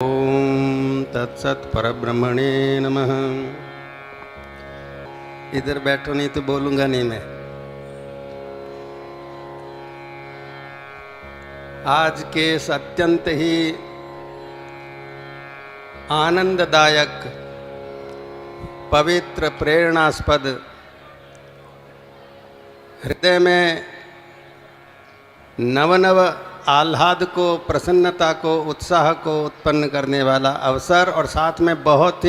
ओम तत्सत परब्रह्मणे नमः। इधर बैठो नहीं तो बोलूंगा नहीं मैं। आज के इस अत्यंत ही आनंददायक पवित्र प्रेरणास्पद हृदय में नव आह्लाद को, प्रसन्नता को, उत्साह को उत्पन्न करने वाला अवसर और साथ में बहुत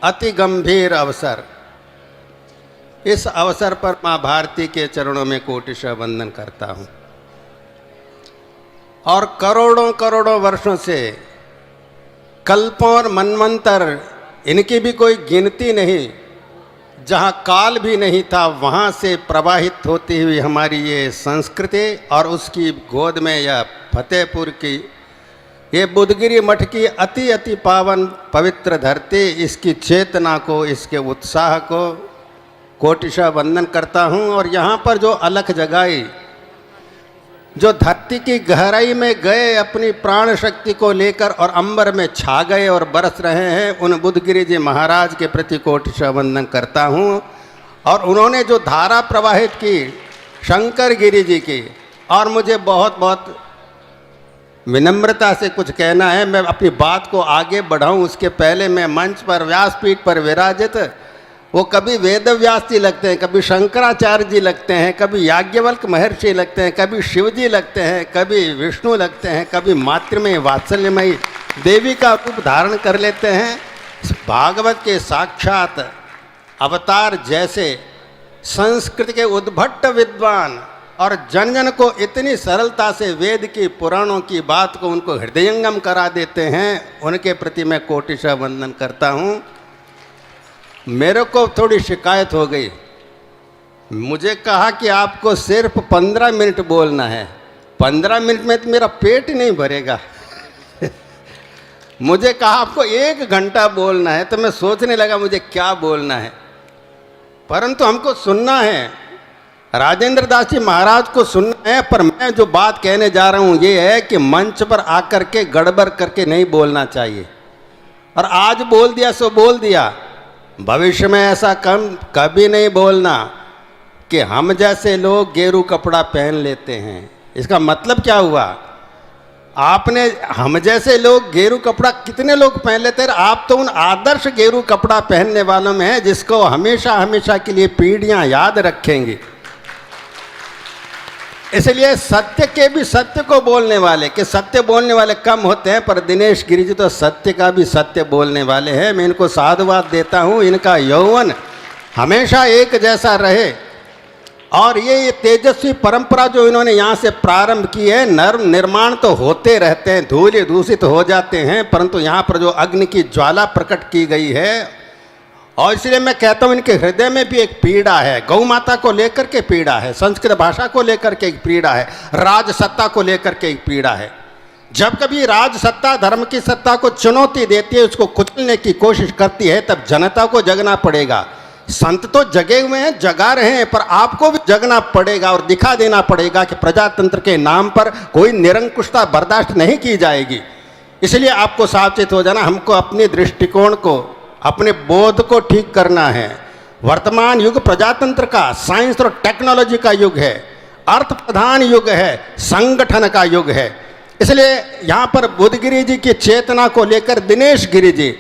अति गंभीर अवसर। इस अवसर पर माँ भारती के चरणों में कोटिशः वंदन करता हूँ। और करोड़ों करोड़ों वर्षों से, कल्पों और मनवंतर, इनकी भी कोई गिनती नहीं, जहाँ काल भी नहीं था वहाँ से प्रवाहित होती हुई हमारी ये संस्कृति और उसकी गोद में यह फतेहपुर की ये बुधगिरी मठ की अति पावन पवित्र धरती, इसकी चेतना को, इसके उत्साह को कोटिशः वंदन करता हूँ। और यहाँ पर जो अलख जगाई, जो धरती की गहराई में गए अपनी प्राण शक्ति को लेकर और अंबर में छा गए और बरस रहे हैं, उन बुधगिरी जी महाराज के प्रति कोटिशः वंदन करता हूँ। और उन्होंने जो धारा प्रवाहित की शंकर गिरी जी की, और मुझे बहुत विनम्रता से कुछ कहना है। मैं अपनी बात को आगे बढ़ाऊँ उसके पहले मैं मंच पर, व्यासपीठ पर विराजित, वो कभी वेदव्यास जी लगते हैं, कभी शंकराचार्य जी लगते हैं, कभी याज्ञवल्क्य महर्षि लगते हैं, कभी शिव जी लगते हैं, कभी विष्णु लगते हैं, कभी मातृमयी वात्सल्यमयी देवी का रूप धारण कर लेते हैं। भागवत के साक्षात अवतार जैसे संस्कृत के उद्भट विद्वान और जन जन को इतनी सरलता से वेद की, पुराणों की बात को उनको हृदयंगम करा देते हैं, उनके प्रति मैं कोटिशः वंदन करता हूँ। मेरे को थोड़ी शिकायत हो गई। मुझे कहा कि आपको सिर्फ 15 मिनट बोलना है। 15 मिनट में तो मेरा पेट ही नहीं भरेगा। मुझे कहा आपको 1 घंटा बोलना है, तो मैं सोचने लगा मुझे क्या बोलना है। परंतु हमको सुनना है, राजेंद्र दास जी महाराज को सुनना है। पर मैं जो बात कहने जा रहा हूँ ये है कि मंच पर आकर के गड़बड़ करके नहीं बोलना चाहिए। और आज बोल दिया सो बोल दिया, भविष्य में ऐसा कभी नहीं बोलना कि हम जैसे लोग गेरू कपड़ा पहन लेते हैं। इसका मतलब क्या हुआ? आपने हम जैसे लोग गेरू कपड़ा कितने लोग पहन लेते हैं? आप तो उन आदर्श गेरू कपड़ा पहनने वालों में हैं जिसको हमेशा हमेशा के लिए पीढ़ियां याद रखेंगी। इसलिए सत्य के भी सत्य को बोलने वाले, कि सत्य बोलने वाले कम होते हैं, पर दिनेश गिरी जी तो सत्य का भी सत्य बोलने वाले हैं। मैं इनको साधुवाद देता हूँ। इनका यौवन हमेशा एक जैसा रहे। और ये तेजस्वी परंपरा जो इन्होंने यहाँ से प्रारंभ की है, नर्म निर्माण तो होते रहते हैं, धूल दूषित हो जाते हैं, परंतु यहाँ पर जो अग्नि की ज्वाला प्रकट की गई है, और इसलिए मैं कहता हूँ इनके हृदय में भी एक पीड़ा है। गौ माता को लेकर के पीड़ा है, संस्कृत भाषा को लेकर के एक पीड़ा है, राज सत्ता को लेकर के एक पीड़ा है। जब कभी राज सत्ता धर्म की सत्ता को चुनौती देती है, उसको कुचलने की कोशिश करती है, तब जनता को जगना पड़ेगा। संत तो जगे हुए हैं, जगा रहे हैं, पर आपको भी जगना पड़ेगा और दिखा देना पड़ेगा कि प्रजातंत्र के नाम पर कोई निरंकुशता बर्दाश्त नहीं की जाएगी। इसलिए आपको सावचेत हो जाना। हमको अपने दृष्टिकोण को, अपने बोध को ठीक करना है। वर्तमान युग प्रजातंत्र का, साइंस और टेक्नोलॉजी का युग है, अर्थ प्रधान युग है, संगठन का युग है। इसलिए यहाँ पर बुधगिरी जी की चेतना को लेकर दिनेश गिरी जी,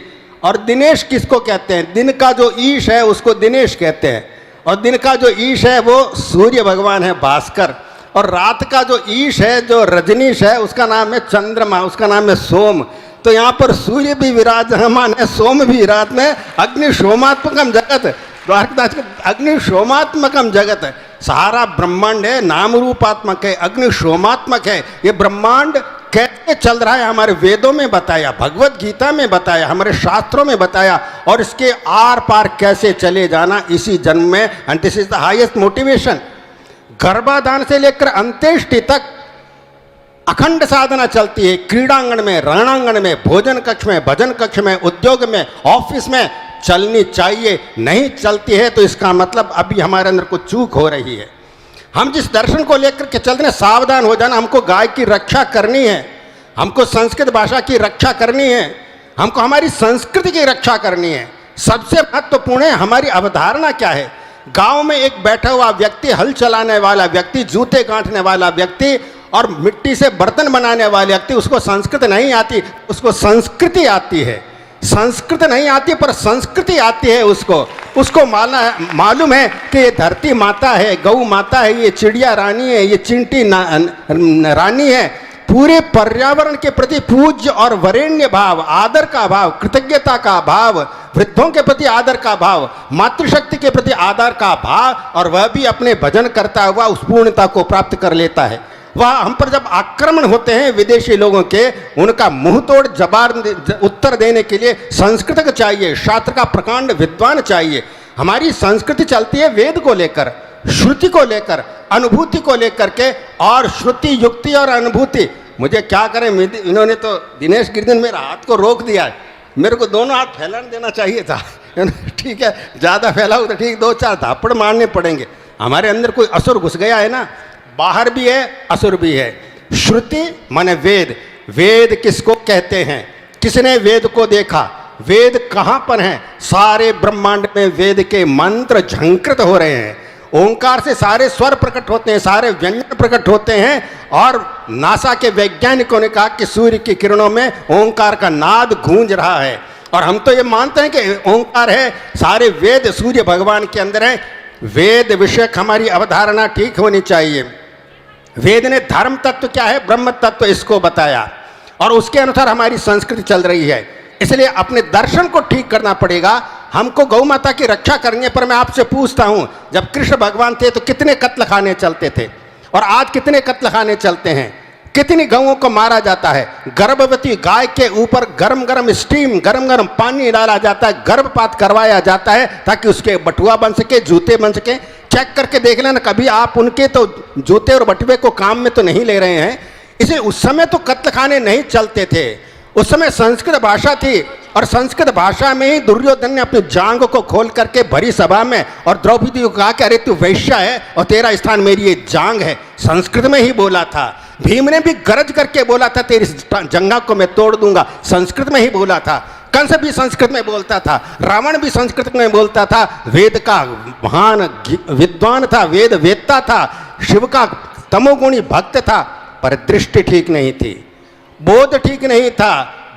और दिनेश किसको कहते हैं? दिन का जो ईश है उसको दिनेश कहते हैं, और दिन का जो ईश है वो सूर्य भगवान है भास्कर, और रात का जो ईश है, जो रजनीश है, उसका नाम है चंद्रमा, उसका नाम है सोम। तो यहाँ पर सूर्य भी विराजमान है, सोम भी विराज में। अग्नि सोमात्मकम जगत, द्वारकादास के अग्नि सोमात्मकम जगत है। सारा ब्रह्मांड है, नाम रूपात्मक है, अग्नि सोमात्मक है। ये ब्रह्मांड कैसे चल रहा है हमारे वेदों में बताया, भगवत गीता में बताया, हमारे शास्त्रों में बताया, और इसके आर पार कैसे चले जाना इसी जन्म में। And this is the highest motivation. गर्भाधान से लेकर अंत्येष्टि तक अखंड साधना चलती है। क्रीड़ांगण में, रणांगण में, भोजन कक्ष में, भजन कक्ष में, उद्योग में, ऑफिस में चलनी चाहिए। नहीं चलती है तो इसका मतलब अभी हमारे अंदर कुछ चूक हो रही है। हम जिस दर्शन को लेकर के चल रहे हैं, सावधान हो जाना। हमको गाय की रक्षा करनी है, हमको संस्कृत भाषा की रक्षा करनी है, हमको हमारी संस्कृति की रक्षा करनी है। सबसे महत्वपूर्ण है हमारी अवधारणा क्या है। गांव में एक बैठा हुआ व्यक्ति, हल चलाने वाला व्यक्ति, जूते गांठने वाला व्यक्ति और मिट्टी से बर्तन बनाने वाले व्यक्ति, उसको संस्कृत नहीं आती, उसको संस्कृति आती है। संस्कृत नहीं आती पर संस्कृति आती है उसको मालूम है कि ये धरती माता है, गौ माता है, ये चिड़िया रानी है, ये चिंटी रानी है। पूरे पर्यावरण के प्रति पूज्य और वरेण्य भाव, आदर का भाव, कृतज्ञता का भाव, वृद्धों के प्रति आदर का भाव, मातृशक्ति के प्रति आदर का भाव, और वह भी अपने भजन करता हुआ उस पूर्णता को प्राप्त कर लेता है। वह हम पर जब आक्रमण होते हैं विदेशी लोगों के, उनका मुंह तोड़ जवाब उत्तर देने के लिए संस्कृत चाहिए, शास्त्र का प्रकांड विद्वान चाहिए। हमारी संस्कृति चलती है वेद को लेकर, श्रुति को लेकर, अनुभूति को लेकर के, और श्रुति, युक्ति और अनुभूति। मुझे क्या करें, इन्होंने तो दिनेश गिरिजन मेरा हाथ को रोक दिया है। मेरे को दोनों हाथ फैलाने देना चाहिए था। ठीक है, ज़्यादा फैलाऊँ तो ठीक, 2-4 धापड़ मारने पड़ेंगे। हमारे अंदर कोई असुर घुस गया है ना, बाहर भी है असुर भी है। श्रुति माने वेद। वेद किसको कहते हैं? किसने वेद को देखा? वेद कहाँ पर हैं? सारे ब्रह्मांड में वेद के मंत्र झंकृत हो रहे हैं। ओंकार से सारे स्वर प्रकट होते हैं, सारे व्यंजन प्रकट होते हैं। और नासा के वैज्ञानिकों ने कहा कि सूर्य की किरणों में ओंकार का नाद गूंज रहा है। और हम तो ये मानते हैं कि ओंकार है, सारे वेद सूर्य भगवान के अंदर है। वेद विषयक हमारी अवधारणा ठीक होनी चाहिए। वेद ने धर्म तत्व क्या है, ब्रह्म तत्व, इसको बताया, और उसके अनुसार हमारी संस्कृति चल रही है। इसलिए अपने दर्शन को ठीक करना पड़ेगा। हमको गौ माता की रक्षा करनी है। पर मैं आपसे पूछता हूं, जब कृष्ण भगवान थे तो कितने कत्ल खाने चलते थे, और आज कितने कत्ल खाने चलते हैं? कितनी गौओं को मारा जाता है? गर्भवती गाय के ऊपर गरम गरम स्टीम, गरम गरम पानी डाला जाता है, गर्भपात करवाया जाता है ताकि उसके बटुआ बन सके, जूते बन सके। चेक करके देख लेना, कभी आप उनके तो जूते और बटुए को काम में तो नहीं ले रहे हैं। इसलिए उस समय तो कत्ल खाने नहीं चलते थे। उस समय संस्कृत भाषा थी, और संस्कृत भाषा में ही दुर्योधन ने अपनी जांग को खोल करके भरी सभा में और द्रौपदी को कहा कि अरे तू वैश्या है और तेरा स्थान मेरी ये जांग है। संस्कृत में ही बोला था। भीम ने भी गरज करके बोला था तेरी जंगा को मैं तोड़ दूंगा, संस्कृत में ही बोला था। कंस भी संस्कृत में बोलता था, रावण भी संस्कृत में बोलता था। वेद का महान विद्वान था, वेद वेदता था, शिव का तमोगुणी भक्त था, पर दृष्टि ठीक नहीं थी, बोध ठीक नहीं था।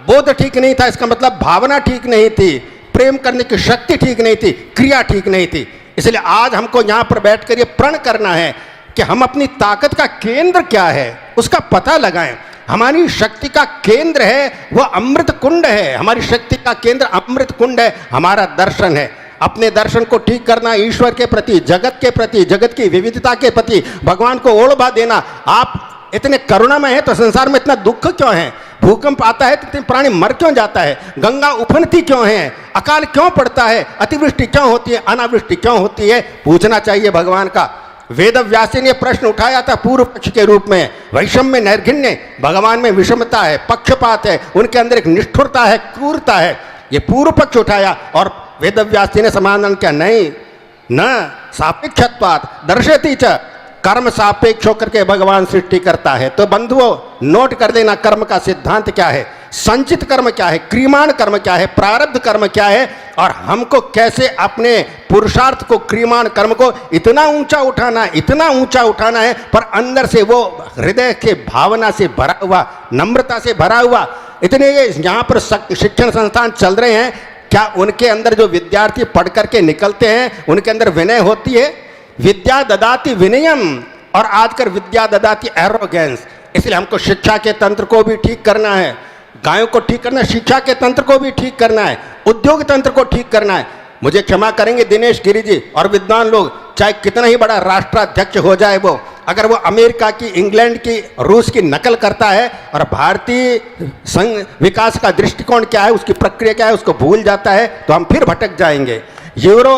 बोध ठीक नहीं था इसका मतलब भावना ठीक नहीं थी, प्रेम करने की शक्ति ठीक नहीं थी, क्रिया ठीक नहीं थी। इसलिए आज हमको यहाँ पर बैठकर ये प्रण करना है कि हम अपनी ताकत का केंद्र क्या है उसका पता लगाएं। हमारी शक्ति का केंद्र है वह अमृत कुंड है। हमारी शक्ति का केंद्र अमृत कुंड है, हमारा दर्शन है। अपने दर्शन को ठीक करना, ईश्वर के प्रति, जगत के प्रति, जगत की विविधता के प्रति भगवान को ओढ़ देना। आप इतने करुणामय है तो संसार में इतना दुख क्यों है? भूकंप आता है तो इतने प्राणी मर क्यों जाता है? गंगा उफनती क्यों है? अकाल क्यों पड़ता है? अतिवृष्टि क्यों होती है? अनावृष्टि क्यों होती है? पूछना चाहिए भगवान का। वेद व्यास ने प्रश्न उठाया था पूर्व पक्ष के रूप में। वैषम्य नैर्घिण्य, भगवान में विषमता है, पक्षपात है, उनके अंदर एक निष्ठुरता है, क्रूरता है, ये पूर्व पक्ष उठाया। और वेद व्यास ने समाधान क्या? नहीं, न सापेक्षत्वात् दर्शयति च, कर्म सापेक्ष होकर के भगवान सृष्टि करता है। तो बंधुओं नोट कर देना, कर्म का सिद्धांत क्या है, संचित कर्म क्या है, क्रियमाण कर्म क्या है, प्रारब्ध कर्म क्या है, और हमको कैसे अपने पुरुषार्थ को, क्रियमाण कर्म को इतना ऊंचा उठाना है, इतना ऊंचा उठाना है, पर अंदर से वो हृदय के भावना से भरा हुआ, नम्रता से भरा हुआ। इतने यहाँ पर शिक्षण संस्थान चल रहे हैं, क्या उनके अंदर जो विद्यार्थी पढ़ करके निकलते हैं उनके अंदर विनय होती है? विद्या ददाति विनयम, और आजकल विद्या ददाति एरोगेंस। इसलिए हमको शिक्षा के तंत्र को भी ठीक करना है, गायों को ठीक करना है, शिक्षा के तंत्र को भी ठीक करना है, उद्योग तंत्र को ठीक करना है। मुझे क्षमा करेंगे दिनेश गिरि जी और विद्वान लोग, चाहे कितना ही बड़ा राष्ट्राध्यक्ष हो जाए वो, अगर वो अमेरिका की, इंग्लैंड की, रूस की नकल करता है और भारतीय संघ विकास का दृष्टिकोण क्या है, उसकी प्रक्रिया क्या है, उसको भूल जाता है, तो हम फिर भटक जाएंगे। यूरो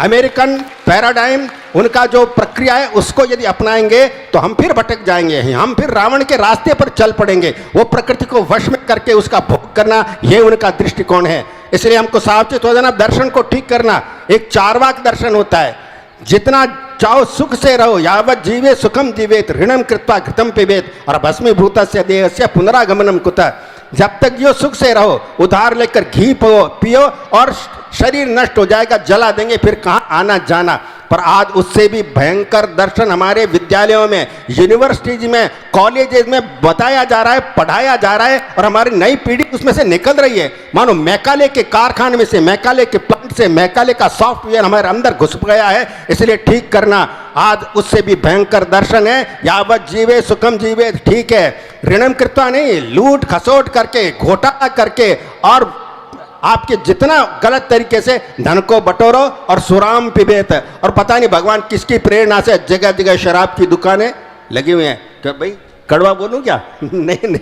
अमेरिकन पैराडाइम, उनका जो प्रक्रिया है उसको यदि अपनाएंगे तो हम फिर भटक जाएंगे, हम फिर रावण के रास्ते पर चल पड़ेंगे। वो प्रकृति को वश में करके उसका भोग करना, ये उनका दृष्टिकोण है। इसलिए हमको सावचेत हो जाना, दर्शन को ठीक करना। एक चारवाक दर्शन होता है, जितना चाहो सुख से रहो, यावत जीवे सुखम जीवेत, ऋणम कृत्वा घृतम पिबेत और भस्मीभूतस्य देहस्य पुनरागमनम कुतः। जब तक जो सुख से रहो, उधार लेकर घी पियो और शरीर नष्ट हो जाएगा, जला देंगे, फिर कहाँ आना जाना। पर आज उससे भी भयंकर दर्शन हमारे विद्यालयों में, यूनिवर्सिटीज में, कॉलेजेस में बताया जा रहा है, पढ़ाया जा रहा है और हमारी नई पीढ़ी उसमें से निकल रही है। मानो मैकाले के कारखाने में से, मैकाले के प्लांट से मैकाले का सॉफ्टवेयर हमारे अंदर घुस गया है। इसलिए ठीक करना आज उससे भी भयंकर दर्शन है। यावत जीवे सुखम जीवे, ठीक है, ऋणम कृत्वा नहीं, लूट खसोट करके, घोटाला करके और आपके जितना गलत तरीके से धन को बटोरो और सुराम पिबेत। और पता नहीं भगवान किसकी प्रेरणा से जगह जगह शराब की दुकानें लगी हुई हैं। क्या भाई कड़वा बोलूं क्या? नहीं,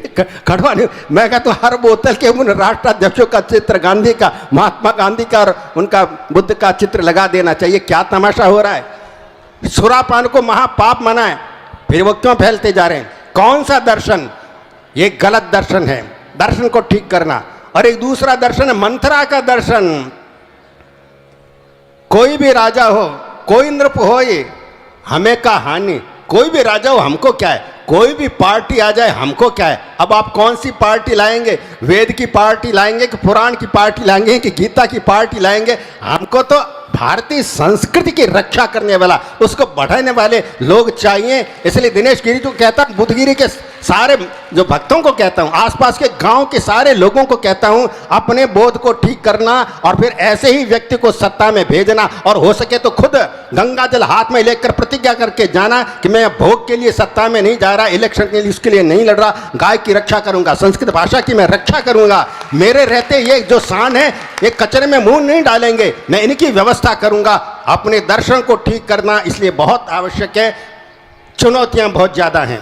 कड़वा नहीं, मैं कहता हूँ हर बोतल के उन राष्ट्राध्यक्षों का चित्र, गांधी का, महात्मा गांधी का और उनका बुद्ध का चित्र लगा देना चाहिए। क्या तमाशा हो रहा है? सुरापान को महापाप मना है, फिर वो क्यों फैलते जा रहे हैं? कौन सा दर्शन? ये गलत दर्शन है। दर्शन को ठीक करना। और एक दूसरा दर्शन है मंथरा का दर्शन। कोई भी राजा हो, कोई नृप हो, ये हमें का हानि, कोई भी राजा हो हमको क्या है, कोई भी पार्टी आ जाए हमको क्या है। अब आप कौन सी पार्टी लाएंगे? वेद की पार्टी लाएंगे कि पुराण की पार्टी लाएंगे कि गीता की पार्टी लाएंगे? हमको तो भारतीय संस्कृति की रक्षा करने वाला, उसको बढ़ाने वाले लोग चाहिए। इसलिए दिनेश गिरी जो कहता हूँ, बुद्धगिरी के सारे जो भक्तों को कहता हूँ, आसपास के गांव के सारे लोगों को कहता हूँ, अपने बोध को ठीक करना और फिर ऐसे ही व्यक्ति को सत्ता में भेजना। और हो सके तो खुद गंगा जल हाथ में लेकर प्रतिज्ञा करके जाना कि मैं भोग के लिए सत्ता में नहीं जा रहा, इलेक्शन के लिए उसके लिए नहीं लड़ रहा, गाय की रक्षा करूंगा, संस्कृत भाषा की मैं रक्षा करूंगा, मेरे रहते ये जो शान है ये कचरे में मुंह नहीं डालेंगे, मैं इनकी व्यवस्था करूंगा। अपने दर्शन को ठीक करना इसलिए बहुत आवश्यक है। चुनौतियां बहुत ज्यादा हैं,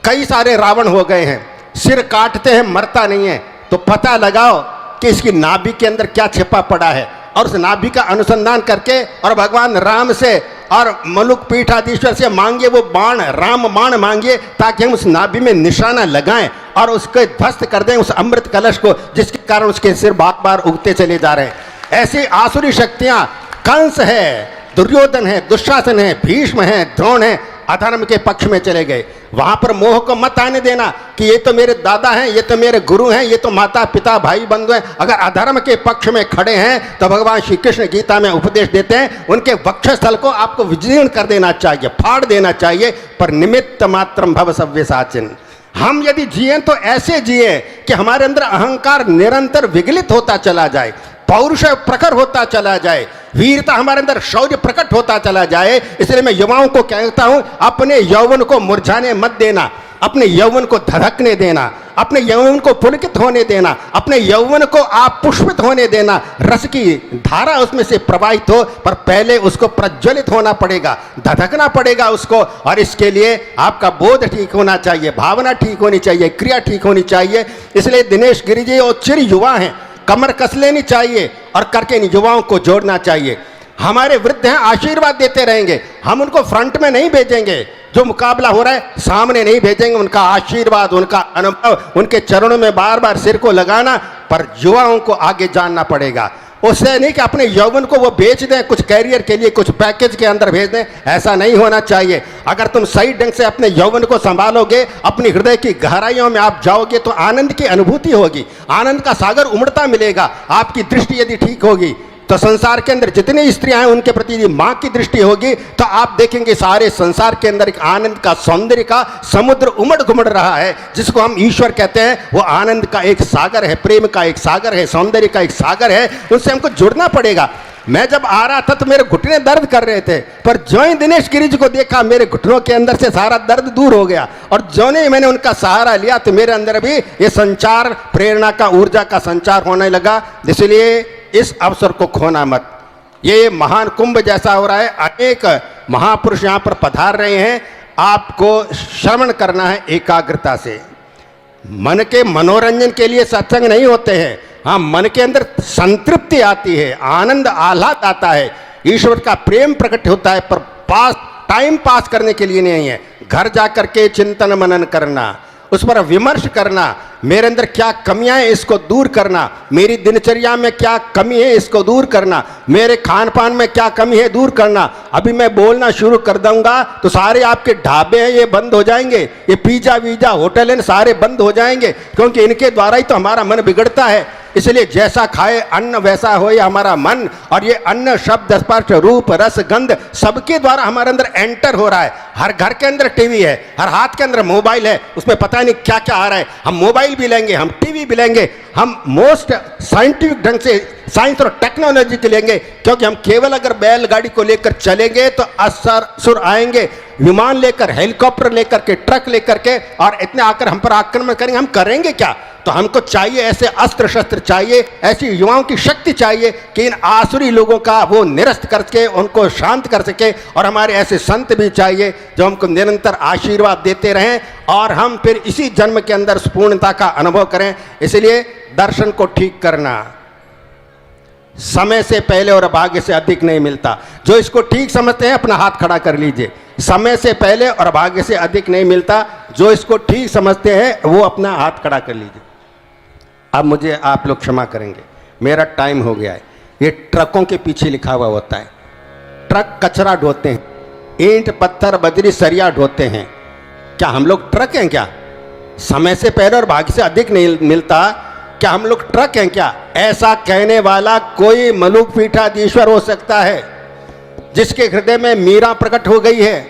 कई सारे रावण हो गए हैं, सिर काटते हैं मरता नहीं है। तो पता लगाओ कि इसकी नाभि के अंदर क्या छिपा पड़ा है और उस नाभि का अनुसंधान करके और भगवान राम से और मलुक पीठाधीश्वर से मांगिए वो बाण, राम बाण मांगिए, ताकि हम उस नाभि में निशाना लगाएं और उसको ध्वस्त कर दें, उस अमृत कलश को, जिसके कारण उसके सिर बार बार उगते चले जा रहे हैं। ऐसी आसुरी शक्तियां, कंस है, दुर्योधन है, दुशासन है, भीष्म है, द्रोण है, अधर्म के पक्ष में चले गए। वहां पर मोह को मत आने देना कि ये तो मेरे दादा हैं, ये तो मेरे गुरु हैं, ये तो माता पिता भाई बंधु हैं। अगर अधर्म के पक्ष में खड़े हैं तो भगवान श्री कृष्ण गीता में उपदेश देते हैं, उनके वक्षस्थल को आपको विजीर्ण कर देना चाहिए, फाड़ देना चाहिए। पर निमित्त मात्रम भव सव्यसाचिन। हम यदि जिए तो ऐसे जिए कि हमारे अंदर अहंकार निरंतर विगलित होता चला जाए, पौरुष प्रखर होता चला जाए, वीरता हमारे अंदर शौर्य प्रकट होता चला जाए। इसलिए मैं युवाओं को कहता हूं, अपने यौवन को मुरझाने मत देना, अपने यौवन को धड़कने देना, अपने यौवन को पुलकित होने देना, अपने यौवन को आप पुष्पित होने देना, रस की धारा उसमें से प्रवाहित हो। पर पहले उसको प्रज्वलित होना पड़ेगा, धधकना पड़ेगा उसको। और इसके लिए आपका बोध ठीक होना चाहिए, भावना ठीक होनी चाहिए, क्रिया ठीक होनी चाहिए। इसलिए दिनेश गिरी जी और चिर युवा हैं, कमर कस लेनी चाहिए और करके इन युवाओं को जोड़ना चाहिए। हमारे वृद्ध हैं, आशीर्वाद देते रहेंगे, हम उनको फ्रंट में नहीं भेजेंगे, जो मुकाबला हो रहा है सामने नहीं भेजेंगे। उनका आशीर्वाद, उनका अनुभव, उनके चरणों में बार बार सिर को लगाना। पर युवाओं को आगे जानना पड़ेगा, उससे नहीं कि अपने यौवन को वो बेच दें, कुछ कैरियर के लिए, कुछ पैकेज के अंदर भेज दें। ऐसा नहीं होना चाहिए। अगर तुम सही ढंग से अपने यौवन को संभालोगे, अपनी हृदय की गहराइयों में आप जाओगे तो आनंद की अनुभूति होगी, आनंद का सागर उमड़ता मिलेगा। आपकी दृष्टि यदि ठीक होगी तो संसार के अंदर जितनी स्त्रियां हैं उनके प्रति यदि माँ की दृष्टि होगी तो आप देखेंगे सारे संसार के अंदर एक आनंद का, सौंदर्य का समुद्र उमड़ घुमड़ रहा है, जिसको हम ईश्वर कहते हैं। वो आनंद का एक सागर है, प्रेम का एक सागर है, सौंदर्य का एक सागर है। उनसे हमको जुड़ना पड़ेगा। मैं जब आ रहा था तो मेरे घुटने दर्द कर रहे थे, पर ज्यों ही दिनेश गिरी जी को देखा मेरे घुटनों के अंदर से सारा दर्द दूर हो गया। और ज्यों ही मैंने उनका सहारा लिया तो मेरे अंदर भी ये संचार, प्रेरणा का, ऊर्जा का संचार होने लगा। इसलिए इस अवसर को खोना मत। ये महान कुंभ जैसा हो रहा है, अनेक महापुरुष यहाँ पर पधार रहे हैं। आपको श्रवण करना है एकाग्रता से। मन के मनोरंजन के लिए सत्संग नहीं होते हैं। हाँ, मन के अंदर संतृप्ति आती है, आनंद आह्लाद आता है, ईश्वर का प्रेम प्रकट होता है। पर टाइम पास करने के लिए नहीं है। घर जा करके चिंतन मनन करना उस पर विमर्श करना, मेरे अंदर क्या कमियां हैं इसको दूर करना, मेरी दिनचर्या में क्या कमी है इसको दूर करना, मेरे खान पान में क्या कमी है दूर करना। अभी मैं बोलना शुरू कर दूंगा तो सारे आपके ढाबे हैं ये बंद हो जाएंगे, ये पिज्जा वीजा होटल हैं सारे बंद हो जाएंगे, क्योंकि इनके द्वारा ही तो हमारा मन बिगड़ता है। इसलिए जैसा खाए अन्न वैसा हो या हमारा मन, और ये अन्न शब्द स्पर्श रूप रस गंध सबके द्वारा हमारे अंदर एंटर हो रहा है। हर घर के अंदर टीवी है, हर हाथ के अंदर मोबाइल है, उसमें पता नहीं क्या क्या आ रहा है। हम मोबाइल भी लेंगे, हम टीवी भी लेंगे, हम मोस्ट साइंटिफिक ढंग से साइंस और टेक्नोलॉजी के लेंगे, क्योंकि हम केवल अगर बैलगाड़ी को लेकर चलेंगे तो असुर आएंगे, विमान लेकर, हेलीकॉप्टर लेकर के, ट्रक लेकर के, और इतने आकर हम पर आक्रमण करेंगे। हम करेंगे क्या? तो हमको चाहिए ऐसे अस्त्र शस्त्र चाहिए, ऐसी युवाओं की शक्ति चाहिए कि इन आसुरी लोगों का वो निरस्त करके उनको शांत कर सके। और हमारे ऐसे संत भी चाहिए जो हमको निरंतर आशीर्वाद देते रहें और हम फिर इसी जन्म के अंदर पूर्णता का अनुभव करें। इसलिए दर्शन को ठीक करना समय से पहले और भाग्य से अधिक नहीं मिलता। जो इसको ठीक समझते हैं अपना हाथ खड़ा कर लीजिए। समय से पहले और भाग्य से अधिक नहीं मिलता। जो इसको ठीक समझते हैं वो अपना हाथ खड़ा कर लीजिए। अब मुझे आप लोग क्षमा करेंगे, मेरा टाइम हो गया है। ये ट्रकों के पीछे लिखा हुआ होता है, ट्रक कचरा ढोते हैं, ईंट पत्थर बजरी सरिया ढोते हैं। क्या हम लोग ट्रक हैं क्या? समय से पहले और भाग्य से अधिक नहीं मिलता, क्या हम लोग ट्रक हैं क्या? ऐसा कहने वाला कोई मलुक पीठाधीश्वर हो सकता है जिसके हृदय में मीरा प्रकट हो गई है,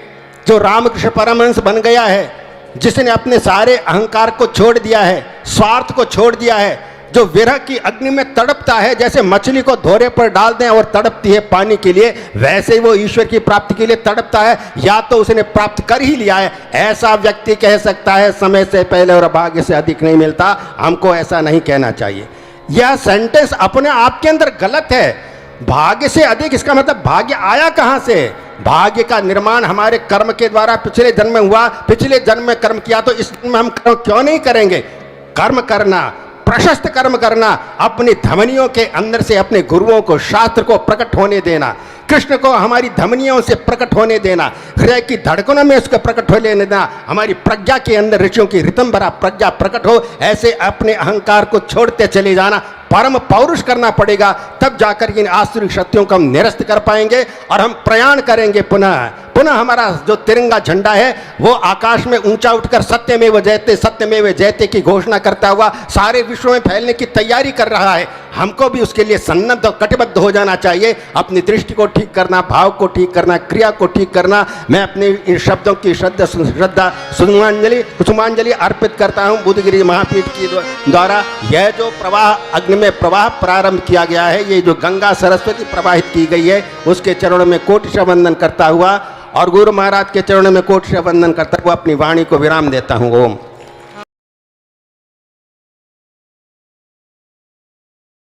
जो रामकृष्ण परमहंस बन गया है, जिसने अपने सारे अहंकार को छोड़ दिया है, स्वार्थ को छोड़ दिया है, जो विरह की अग्नि में तड़पता है। जैसे मछली को धोरे पर डाल दें और तड़पती है पानी के लिए, वैसे ही वो ईश्वर की प्राप्ति के लिए तड़पता है, या तो उसने प्राप्त कर ही लिया है। ऐसा व्यक्ति कह सकता है समय से पहले और भाग्य से अधिक नहीं मिलता। हमको ऐसा नहीं कहना चाहिए। यह सेंटेंस अपने आप के अंदर गलत है। भाग्य से अधिक, इसका मतलब भाग्य आया कहां से? भाग्य का निर्माण हमारे कर्म के द्वारा पिछले जन्म में हुआ। पिछले जन्म में कर्म किया तो इस जन्म में हम कर्म क्यों नहीं करेंगे? कर्म करना, प्रशस्त कर्म करना, अपनी धमनियों के अंदर से अपने गुरुओं को, शास्त्र को प्रकट होने देना, कृष्ण को हमारी धमनियों से प्रकट होने देना, हृदय की धड़कनों में उसको प्रकट होने देना, हमारी प्रज्ञा के अंदर ऋषियों की रितम भरा प्रज्ञा प्रकट हो। ऐसे अपने अहंकार को छोड़ते चले जाना, परम पौरुष करना पड़ेगा, तब जाकर इन आसुरी शक्तियों को हम निरस्त कर पाएंगे और हम प्रयाण करेंगे। पुनः पुनः हमारा जो तिरंगा झंडा है वो आकाश में ऊंचा उठकर सत्यमेव जयते, सत्यमेव जयते की घोषणा करता हुआ सारे विश्व में फैलने की तैयारी कर रहा है। हमको भी उसके लिए सन्नद्ध और कटिबद्ध हो जाना चाहिए। अपनी दृष्टि को ठीक करना, भाव को ठीक करना, क्रिया को ठीक करना। मैं अपने इन शब्दों की श्रद्धा कुसुमांजलि अर्पित करता हूँ बुद्धगिरि महापीठ की द्वारा। यह जो प्रवाह अग्नि में प्रवाह प्रारंभ किया गया है, ये जो गंगा सरस्वती प्रवाहित की गई है, उसके चरणों में कोटिशः वंदन करता हुआ और गुरु महाराज के चरणों में कोटिशः वंदन करता हुआ अपनी वाणी को विराम देता हूँ। ओम।